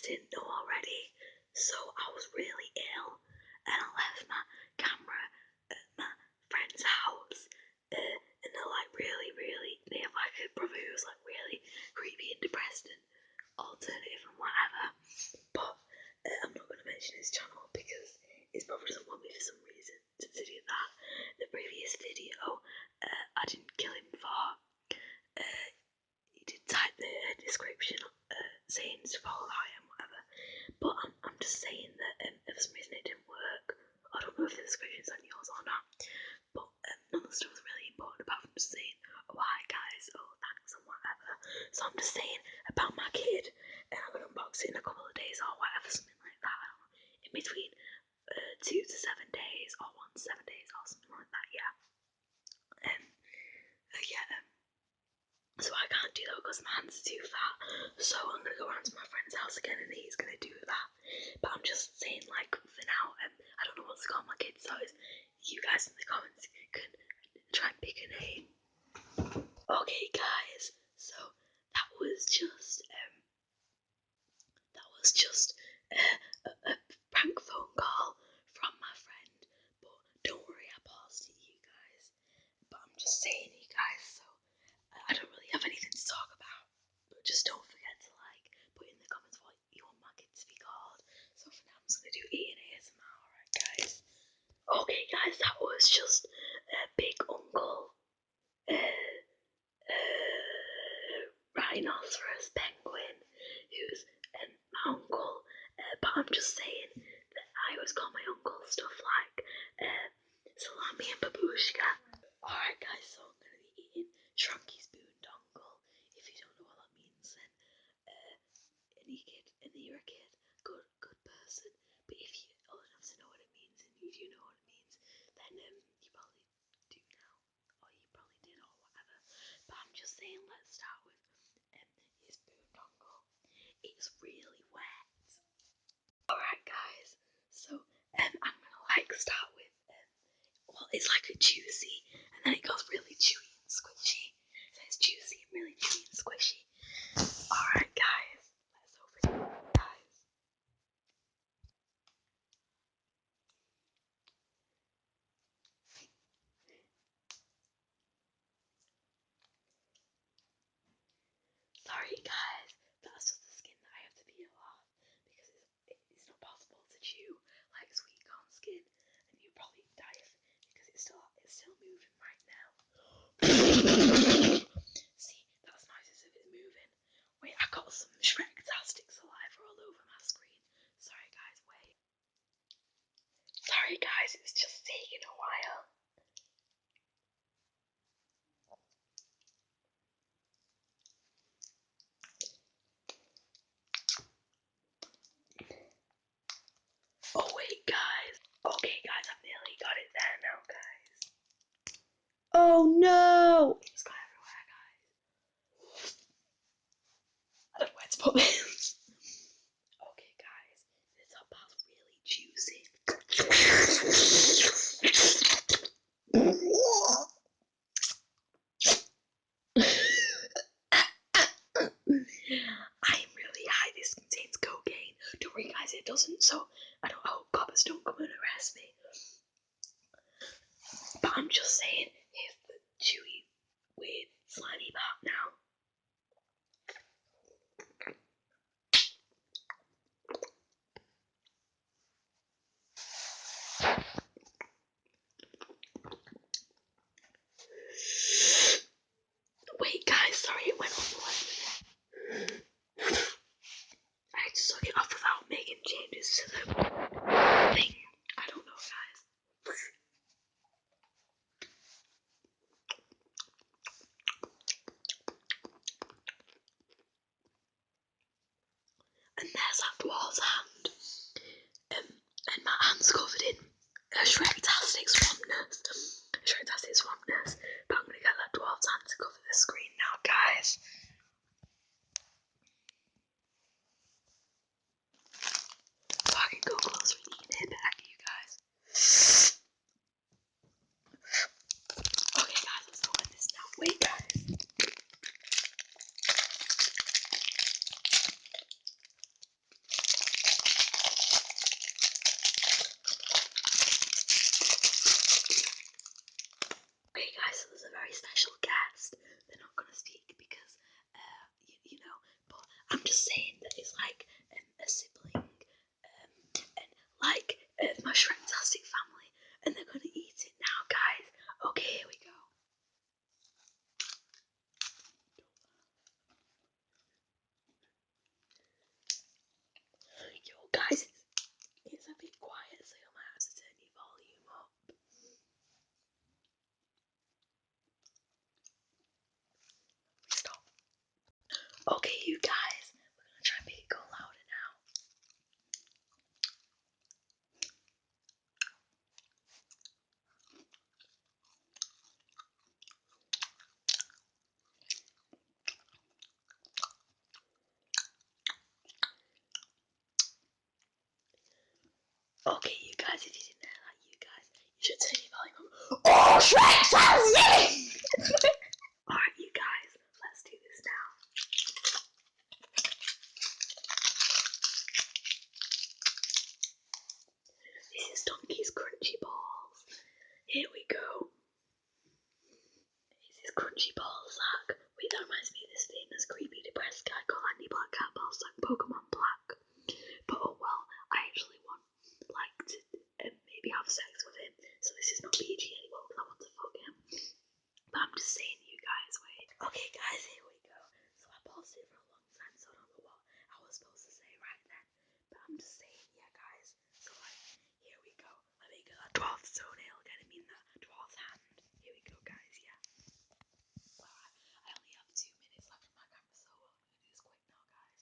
didn't know already. So I was really ill, and I left my camera at my friend's house, and they're like really, they have like a brother who's like really creepy and depressed and alternative and whatever. But I'm not going to mention his channel because his brother doesn't want me for some reason to do that. The previous video, I didn't kill him for. He did type the description saying to follow him, whatever. But I'm just saying that for some reason it didn't work. I don't know if the description's on yours or not. But none of the stuff was really important apart from just saying, oh hi guys, oh thanks and whatever. So I'm just saying about my kid, and I'm gonna unbox it in a couple of days or whatever, something like that. I don't know, in between 2 to 7 days or 1 to 7 days or something like that. Yeah. So I can't do that because my hands are too fat. So I'm gonna go around to my friend's house again, and he's gonna do that. But I'm just saying, like, for now, I don't know what to call my kids, so you guys in the comments can try and pick a name. Okay, guys. So that was just a prank phone call from my friend. But don't worry, I paused it, you guys. But I'm just saying, you guys. So I don't really have anything to talk about, but just don't forget to like put in the comments what you want my kids to be called. So for now, I'm just gonna do eating ASMR. Alright, guys. Okay, guys, that was just Big Uncle Rhinoceros Penguin, who's my uncle. But I'm just saying that I always call my uncle stuff like Salami and Babushka. Alright, guys, so I'm gonna be eating Shrunky's boondongle. If you don't know what that means, then and you're a kid, good person. But if you old enough to know what it means, and you do know what it means, then you probably do now, or you probably did, or whatever. But I'm just saying, let's start with his boondongle. It's really wet. Alright, guys. So I'm gonna like start with well, it's like a juicy, and then it goes really chewy and squishy. So it's juicy and really chewy and squishy. Alright, guys, let's open it, guys. Sorry, guys, that's just the skin that I have to peel off because it's not possible to chew like sweet corn skin, and you probably die of it because it's still moving right now. See, that's nice as if it's moving. Wait, I got some Shrek-tastic saliva all over my screen. Sorry guys, wait. Sorry guys, it's just taking a while. Oh wait guys. Okay guys, I've nearly got it there now guys. Oh no! It's got everywhere guys. I don't know where to put this. Okay guys, this top part's really juicy. I'm really high. This contains cocaine. Don't worry guys, it doesn't, so I hope coppers don't come and arrest me. But I'm just saying, here's the chewy, weird, slimy part now. Wait guys, sorry it went on the left. I had to suck it off without making changes to the thing. I don't know guys. And there's that dwarf's hand. And my hand's covered in Shrek-tastic swampness. But I'm gonna get that dwarf's hand to cover the screen now, guys. So I can go closer and you can hear better, you guys. Okay, guys, let's open this now. Wait, guys. little shrimps! Alright, you guys, let's do this now. This is Donkey's Crunchy Balls. Here we go. This is Crunchy Ball Sack. Wait, that reminds me of this famous creepy depressed guy called Andy Black Cat Ball Sack Pokemon Black. But oh well, I actually want to maybe have sex with him. So this is not PG anymore because I want to fuck him. But I'm just saying, you guys, wait. Okay, guys, here we go. So I paused it for a long time, so I don't know what I was supposed to say right then. But I'm just saying, yeah, guys. So here we go. Let me get that dwarf's toenail again. I mean that dwarf's hand. Here we go, guys. Yeah. Well, I only have 2 minutes left on my camera, so I'm gonna do this quick now, guys.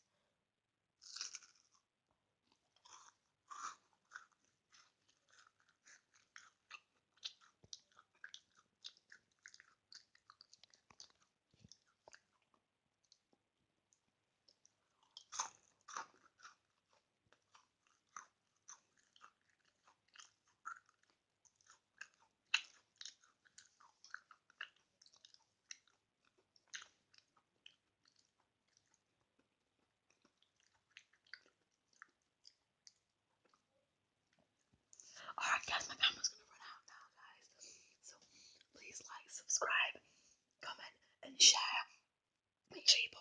Alright, guys, my camera's gonna run out now, guys. So please like, subscribe, comment, and share. Make sure you